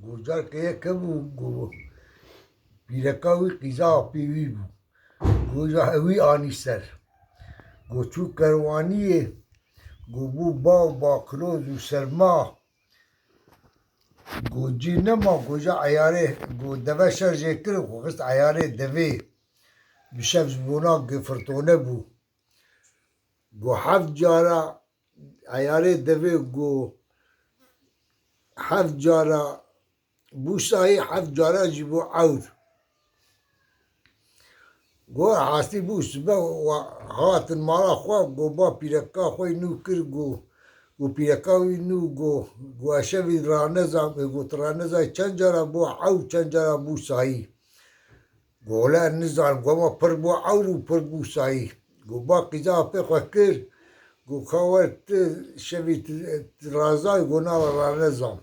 گوجار که یکم گو پیرکاوی قیزا پیوی بو گوجا هوی آنی سر گو چو کروانیه گو بو با کلوز و سرما گو جی نما گوجا عیاره گو دوه شرجه کرد گو خست عیاره دوه بشف زبونا گفرتونه بو گو هفت جارا عیاره دوه گو هفت جارا بوسایی هفت جارا جیبو عور گو حاسی بوس به و هاتن مالا خواه گو با پیرکا خوی نو کر گو پیرکاوی نو گو اشوی رانزا گو ترانزا چند جارا بو عور چند جارا بوسایی گو لا نزان گو ما پر بو عور و پر بوسایی گو با قیزا پی خواه کر گو خواه شوی رازای گو ناو رانزا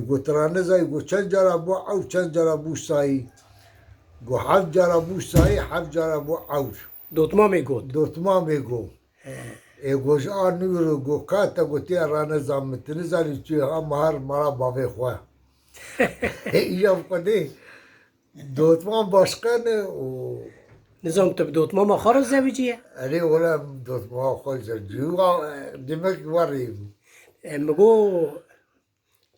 گو ترانزای گو چند جارا بو عور چند جارا بوسایی گو هفت جارا بوسایی هفت جارا بو عور دوتما میگود دوتما میگو گوش آن نورو گو کاتا گو تیا رانزا متنزالی چی هم هر مرا باوی خواه ایجا بکنی دوتما باشقنه و نظام تو دوتما ما خارج زویجیه اره اولا دوتما خواه زرجیو دمک وریم مگو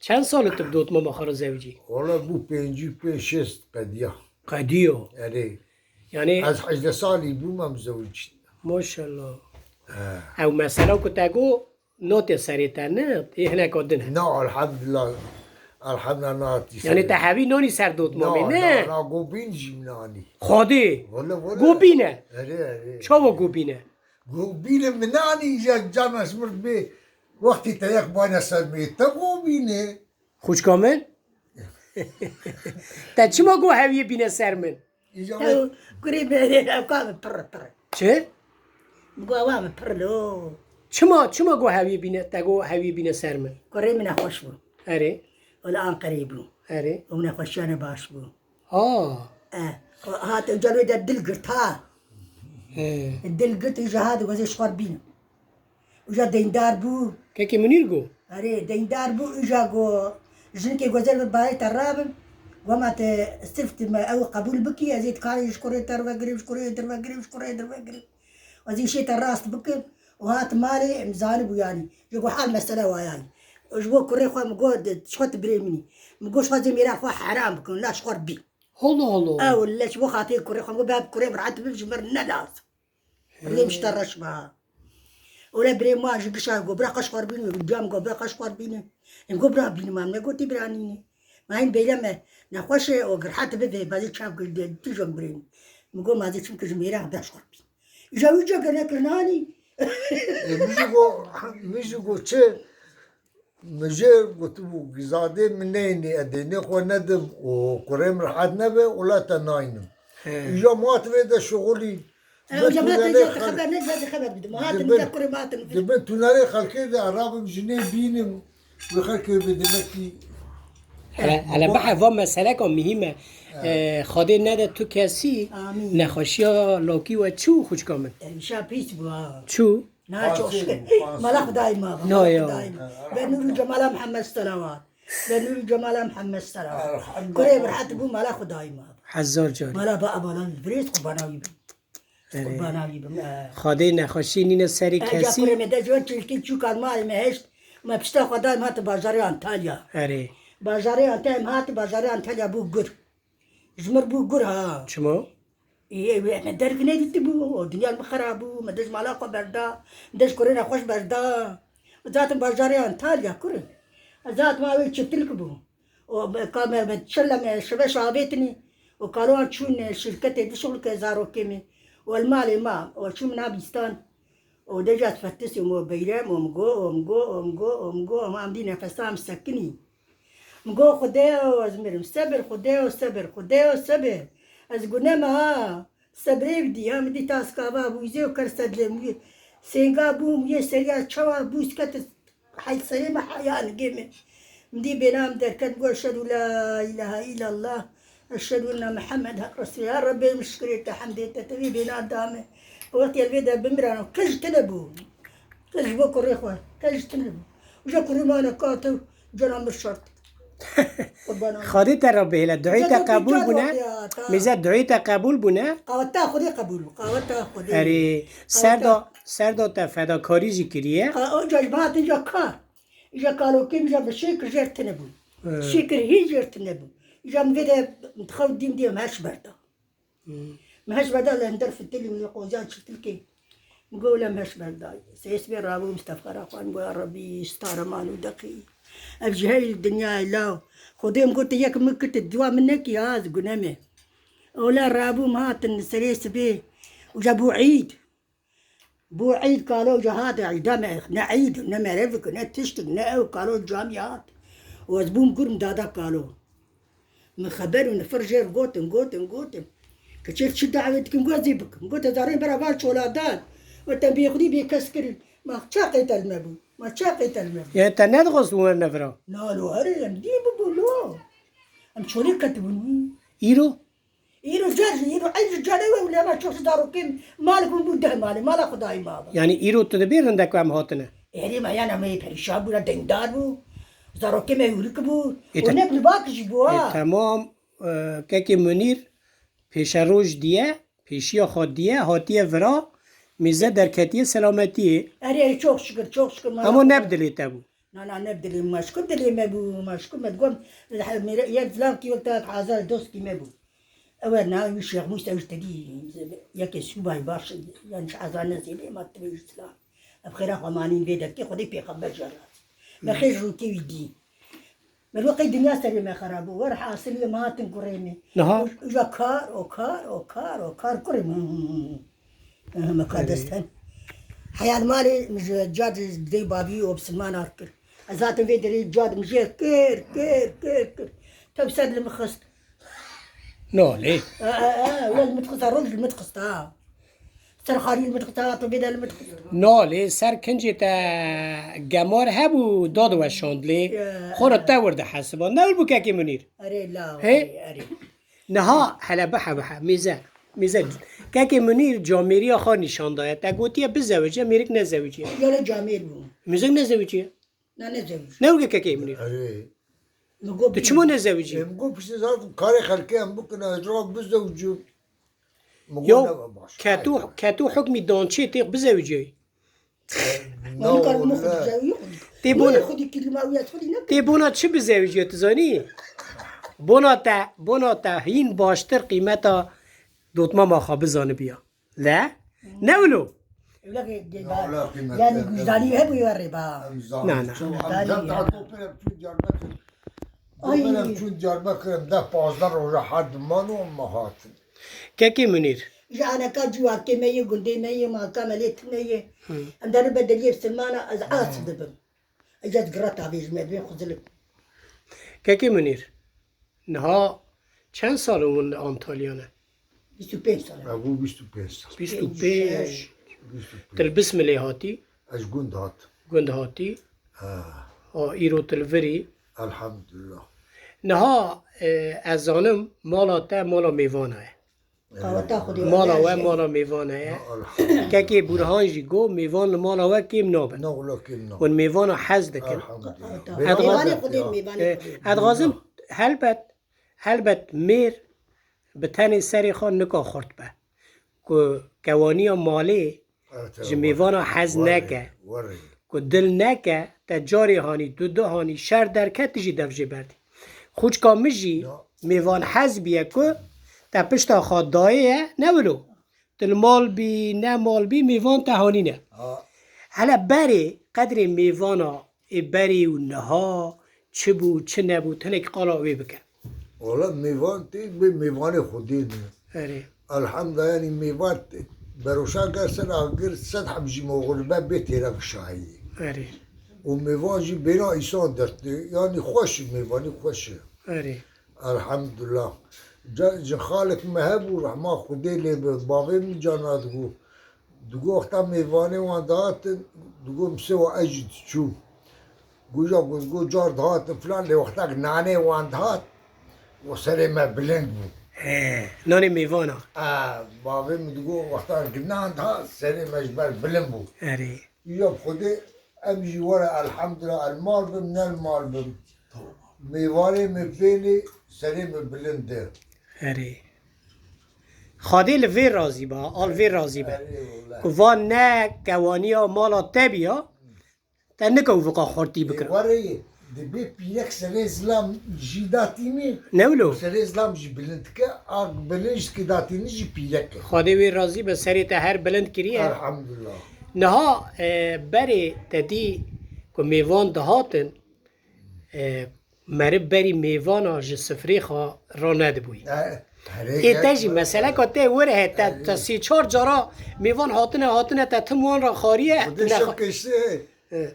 چند سال تو دوتما ما خارج زویجی اولا بو پینجی پین شست قدیا قدیو اره یعنی از 18 سالی بومم زوج ماشاءالله او مثلا که تگو نوت سریتا نه هنه کدنه نه الحمدلله الحمدلله ناتی یعنی تحوی نونی سر دوتما می نه نه نه گو بینجیم نانی خودی ولا گوبینه اره اره چاو گوبینه گو بینه منانی جانش مرد به وقتی تا یک باید سرمی تا گو بینه خوش کامل تا چی ما گو هویه بینه سر من اینجا تو گری بری اقام پر چه؟ گو اوام پر لو چما گو هویه بینه تا گو هویه بینه سر من گری من خوش بو اره الان قریب بو اره ومن خوشانه باش بو هات جلو ده الدل قرت ها الدل قرت اجا هذا وزي شوار بينا وجا ديندار بو که منیر گو اري ديندار بو اجا جو جنكي غزل باي ترابن وما استفت ما او قبول بكي ازيد كاري يشكري تروا قريب شكري تروا قريب شكري تروا قريب وزي شيء الراس بكي وهات مالي مزاني بو يعني جو حال مسألة وياي وجبو كوري خو مقود شخوت بريمني مقول شخوت ميرا خو حرام بكون لا شخور بي الله الله او لا شبو خاطي كوري خو باب كوري برعت بجمر نداس اللي مشترش بها ولا بري ما جقشا جو برا قشقر بيني قدام جو برا قشقر بيني نقول برا بيني ما قلت برانيني ما هين بيلما نخوش وقرحت بده بعد شاف قلت تيجون برين نقول ما زيد شمك جميرا بشقر بي جاوي جا قال لك ناني میشه گو چه مجه گوتو گزاده منینی ادینه خو ندم و کریم راحت نبه ولا تناینم اینجا مات ویده شغلی جماعة جات خبر نجد خبر بده ما هات نذكر ما تنفذ دبن توناري خلقي ده عرابم جنيه بينم وخلقي بدمكي حالا بحر و مسئله که مهمه خاده نده تو کسی آمین. نخوشی ها لاکی و چو خوش کامل شا بيس بوا چو نا شوش ملاك دايما نا يا. بنور جمال محمد صلوات بنور جمال محمد صلوات قريب راح تبو ملاك دايما هزار جاری ملا بقى بلان بريد قباناوي قباناوي خاده نخوشی نینه سری جا کسی قريب ده جوان تلكي شو كان مالي ما هشت ما بشتا خداي ما تبازاري انتاليا اره بازاري انتاليا ما تبازاري انتاليا بو قر جمر بو قر ها چما؟ ايه احنا درك نادي تبو الدنيا المخربو ما دش ملاقه بردا دش كورينا خوش بردا ذات بازاري انتاليا كوري ذات ما وي تشتلك بو وكان متشلم شباب شعبيتني وقالوا شون شركتي دي شغل كزارو كيمي والمال ما وشو من ابيستان ودجات فتسي ومو بيرام ومقو ما عندي نفسام سكني مقو خداو ازمر صبر خداو صبر از قلنا ما صبري بدي هم دي تاسكا بو يزيو كرسد لي سينغا بو مي سريا تشوا بو سكت حي سليمة حيان جيمي مدي بينام دركت قول أشهد لا إله إلا الله أشهد أن محمد رسول يا ربي مشكري تحمدي تتبي بينام دامي وقت الفيدا بمرانو كج تنبو كج بكر يا إخوان كج تنبو وجا كل ما نكاتو جنا من الشرط قربان خودی تر بهله دعای تا قبول بونه میزه دعای تا قبول بونه قاوتا خودی قبول قاوتا خودی اری سردا تا فداکاری جی کریه اونجا بعد اینجا کار اینجا کارو که اینجا به شکر جرت نبود شکر هیچ جرت نبود اینجا میده خود دیم هرش بردا مهش بردا لندر في التلي من القوزان شفت الكي نقول مهش بردا سيسبي رابو مستفخر اخوان يا ربي ستار مالو دقي ابجهي الدنيا لا خديم قلت ياك ممكن تدوا منك يا قنامي ولا رابو مات سريس بيه وجابوا عيد بو عيد قالوا جهاد عيدام نعيد نمرفك نتشتق نأو قالوا الجامعات وزبون قرم دادا قالوا من خبر ونفرجر قوتن كشفت شو دعوتك نقول زيبك قلت زارين برا بالش ولادات وتبي ياخذي بيكسكر ما شاقيت المبو ما شاقيت المبو یعنی تا ندغست اون نفرا لا لو هري دي بقولوا ام شوري كتبوني ایرو يرو جارج يرو عيد جاري ولا ما تشوف دارو كم مالكم بده مالي مالا خداي ما یعنی ایرو تو دبیر رنده که هم هاتنه يعني ما يانا ما پریشان بودا دندار بو دارو كم يوريك بو ونبل باكش بوا تمام که منیر پیش روش دیه پیشیا خود دیه هاتیه ورا میزه در کتیه سلامتیه اري çok şükür اما نبدلی تبو لا نبدل مشكور دلي ما بو مشكور ما تقوم يا فلان كي قلت لك حاضر دوست كي ما بو اول ناوي الشيخ موسى يشتدي يا كي باي باش يعني مش عايز نزل ما تبي الاسلام بخير اخواني بيدك كي خدي في قبل جرات ما خير روتي ودي ما الوقت الدنيا سري ما خرابو ور حاصل ما تنقريمي نها جا كار كريم ما كادستن حياة مالي مش جاد دي بابي وبسلمان أركر أزات في دري جاد مجي كير تبسد المخست نو ليه ولا المتخص الرجل المتخص سرخاري المتخص طبيدا المتخص نو ليه سر کنجی تا گمار هبو داد و شاندلی خورد تا ورده حسبا نول بو که منیر أري لا أري نها حالا بحه میزه که منیر جامعی آخر نشان داید تا گوتیه بزوجه میرک نزوجه يلا جامير بو میزه نزوجه نا نزوج نوگه که منیر اره نقول تو چمو نزوجه میگو پیش زاد کار خلقی هم بکنه اجرا بزوجو یو کتو حکمی دانچه تیغ بزوجه ما نقول مخد زاوية تيبونا خدي كلمة ويا خدي نك تی بونا چه بزوجه تزانی بونا تا هین باشتر قیمتا دوتما ما خواه بزانه بیا لا نولو يعني جزاني هبو يوريبا نه چون جربه کردم ده 15 روز حد منو مهات که منیر أنا كجوا كمية قندي مية ما كملت مية عندنا بدلية سلمانة أزعاس دبل أجت قرأت عبيز ما بين خذلك که منیر نها چند سال اون آنتالیانه 25 سنة ابو 25 سال 25 تلبس ملیهاتی اش گند هات گند هاتی ایرو تلوری الحمدلله نها از آنم مالا تا مالا میوانه قاوتا خدي مالا میوانه که برهان جی گو میوان مالا و کم نابه نقول لكن نو ون میوان حز دکن الحمدلله ميباني خدي ميباني ادغازم هلبت میر به تن سری خان نکا خورد به که قوانی مالی جمیوانا حز نکه وري که دل نکه تا جاری هانی دو هانی شر درکت جی دفجه بردی خوش کامجی میوان حز بیه که تا پشتا خواد دایه نولو تل مال بی نه مال بی میوان تهانی نه حالا بری قدر میوانا بری و نها چه بود چه نبود تنک قلاوی بکن والله میوان تی به میوان خودی نه اره الحمدلله یعنی میوان بروشا گرسن اگر صد حبجی مغلبه بهتره شاهی اره و میوان جی بنا ایسان درته یعنی خوش میوانی خوشه اره الحمدلله جا خالق مهب و رحمه خودی لی باقی می جانا دگو اختا میوانه وان دهات دگو مسه و اجد چو گو جار دهات فلان لی وقتا نانه وان دهات و سر ما بلند بود نان میوانا باقی می دگو وقتا گنان دهات سر مجبر بلند بود اره یا خودی امجی ورا الحمدلله المال بم نه المال بم میوانی مبینی سری مبلنده اره خادی لوی راضی با آل وی راضی با اره والله که وان نه قوانی ها مالا تبیا تا نکو وقا خورتی بکر واره دبی پیلک سری اسلام جی داتینی نولو سری اسلام جی بلند که آگ بلنج که داتینی جی پیلک خادی وی راضی به سری تا هر بلند کریه الحمدلله نها بری تدی که میوان دهاتن مره بری میوان ها جسفری خواه را ندبوی ایتا جی مسئله که تی وره تا 3-4 جارا میوان هاتنه تا تموان را خاریه خودشم کشته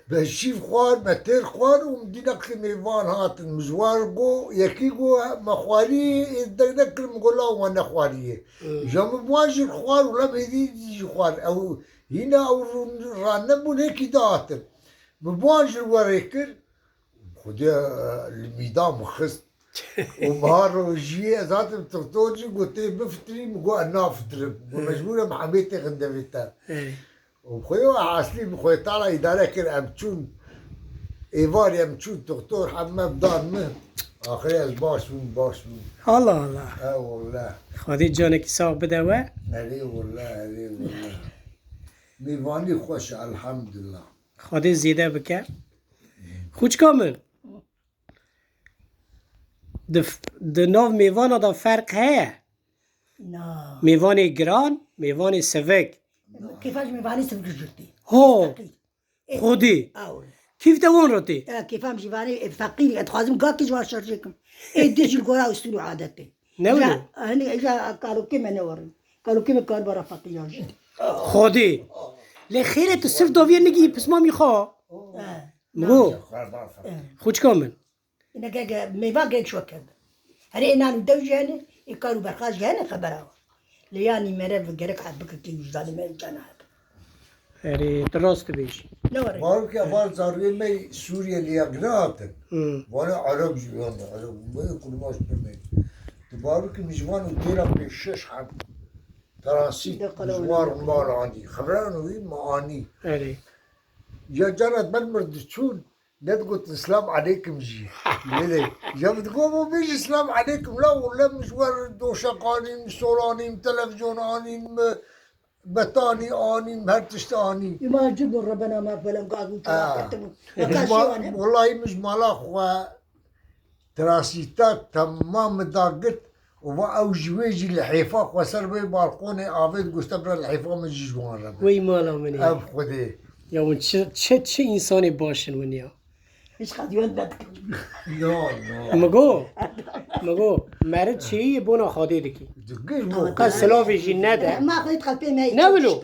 به شیف خوار متر خوار و دینا که میوان هاتن مزوار گو یکی گو مخواری نکرم گلا و نخواریه جام مواجر خوار ولا بدی خوار او هنا او رانه بونه کی داتن مواجر ورکر خدا المیدان مخست و مهار جی ذاتم تختوجي قلت بفتري مقو انا افطر ومجبوره محميتي غندفتا وخويا عاصلي بخويا طالع اداره كر امتشون ايفار يمتشون دكتور حمام دار مه اخري از باشون الله الله اه والله خادی جانه کی ساق بده و علي والله ميواني خوش الحمد لله خادی زیده بکر خوش کامل د ناو میوان دا فرق هه نه میوان گران میوان سوک كيفاش ميفاني سبق جرتي هو خودی اول کیف دوان راتی كيفاش ميفاني فقير اتخازم قاكي جوار شرجكم ديش القرا وستلو عادتي نولو هني اجا قالوا كيما نوري قالوا كيما كان برا فقير خودی لخیره تو صرف داویر نگی پس ما میخوا مگو خوش کامل انا قاقا ميفا قاق شو كذا هري انا ندوجاني يقالوا برخاش جاني خبرها لياني مرف قرق حبك كي وجداني ما جانا اری درست بیش نوري بارو که بار زاروی می سوریه لیاگناتن وانا عرب جوان عرب ما كلماش بمين تبارو که مجوان و دیرم بشش حب ترانسيت مجوار مالاني خبرانو وي معاني اری يا جنت من مردتشون لا تقول السلام عليكم جي ليه يا بتقول مو بيجي السلام عليكم لا ولا مشوار دوشة قانين سولانين تلفزيون آنين بتاني آنين هرتشت آنين ما جبوا ربنا ما بلم قاعدوا والله مش مالا خوا تراسيتات تمام داقت وما او جويجي الحيفاق وسر بي بالقوني آفيد قستبر الحيفاق من جوان رب وی مالا منی اب خدي یا اون چه انسانی باشن ونیا ايش قاعد يودك نو مگو مرد چیه بونا خادی دکی دقيش مو قد سلافی جی نده ما خليت قلبي ما نه ولو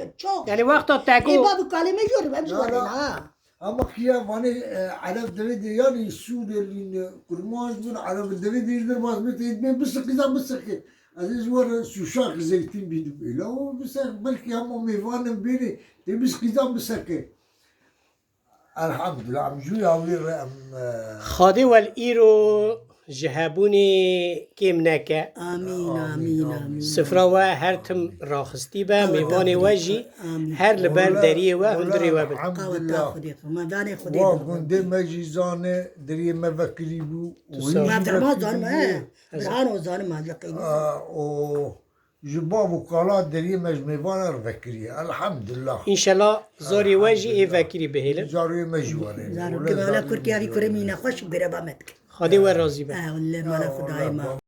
یعنی وقتا اي تگو بابا قال ما يجرب امس ورنا اما كيا فاني عرب دويد يعني السود اللي كرماش من عرب دويد يقدر ما سمعت بس كذا بس كذا عزيز ور سوشاك زيتين بيدو لا بس بلكي هم ميفان بيني بس كذا بس كذا الحمد لله عم جوي عوير ام خادی ول ایرو جهبونی کم نکه امين امين امين سفرا و هر تم راخستی با میوان وجی هر لبر دریه و هندری و بد الحمد قوة لله خديك ما داني خديك وقندي مجيزانه دري ما بكري بو ما ما زان ما برهان وزان ما يقين و جباب وقالات دري مجميفانا رفكري الحمد لله انشالله زاری وجی ای فکری بهیل جاري مجوانه زانو كما ولا كركي هذه كرمينا خوش بربامتك خادی و راضی با ولا ما لا خداي ما